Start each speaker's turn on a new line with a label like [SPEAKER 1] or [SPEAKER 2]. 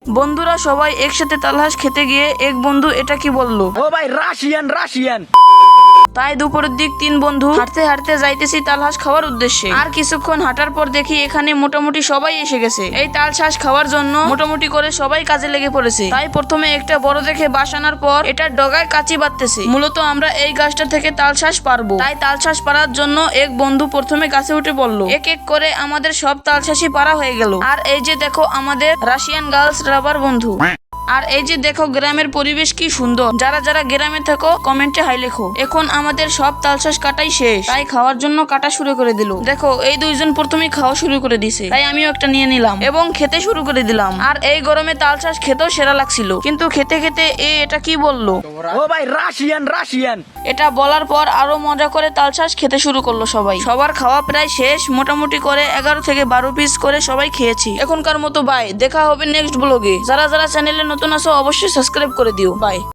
[SPEAKER 1] বন্ধুরা সবাই একসাথে তালহাঁস খেতে গিয়ে এক বন্ধু এটা কি বললো,
[SPEAKER 2] ও ভাই রাশিয়ান রাশিয়ান।
[SPEAKER 1] তাই দুপুরের দিক তিন বন্ধু হাঁটতে হাঁটতে যাইতেছি তালহাঁস খাওয়ার উদ্দেশ্যে। আর কিছুক্ষণ হাঁটার পর দেখি এখানে মোটামুটি সবাই এসে গেছে এই তালহাঁস খাওয়ার জন্য। মোটামুটি করে সবাই কাজে লেগে পড়েছে। তাই প্রথমে একটা বড় দেখে বাঁশ আনার পর এটার ডগায় কাঁচি বাঁধতেছে। মূলত আমরা এই গাছটা থেকে তালশাঁস পারবো, তাই তালশাঁস পারার জন্য এক বন্ধু প্রথমে গাছে উঠে পড়লো। এক এক করে আমাদের সব তালশাঁসই পারা হয়ে গেল। আর এই যে দেখো আমাদের রাশিয়ান গার্লস রাবার বন্ধু। আর এই যে দেখো গ্রামের পরিবেশ কি সুন্দর। যারা যারা গ্রামে থাকো কমেন্টে হাই লেখো। এখন আমাদের সব তালশাঁস কাটাই শেষ, তাই খাওয়ার জন্য কাটা শুরু করে দিল। দেখো এই দুইজন প্রথমে খাওয়া শুরু করে দিছে, তাই আমিও একটা নিয়ে নিলাম এবং খেতে শুরু করে দিলাম। আর এই গরমে তালশাঁস খেতেও সেরা লাগছিল। কিন্তু খেতে খেতে এটা কি বললো,
[SPEAKER 2] ও ভাই রাশিয়ান রাশিয়ান।
[SPEAKER 1] এটা বলার পর আরো মজা করে তালশাঁস খেতে শুরু করলো সবাই। সবার খাওয়া প্রায় শেষ। মোটামুটি করে 11 থেকে 12 পিস করে সবাই খেয়েছি। এখনকার মতো বাই, দেখা হবে নেক্সট ব্লগে। যারা যারা চ্যানেলে নতুন আছো অবশ্যই সাবস্ক্রাইব করে দিও। বাই।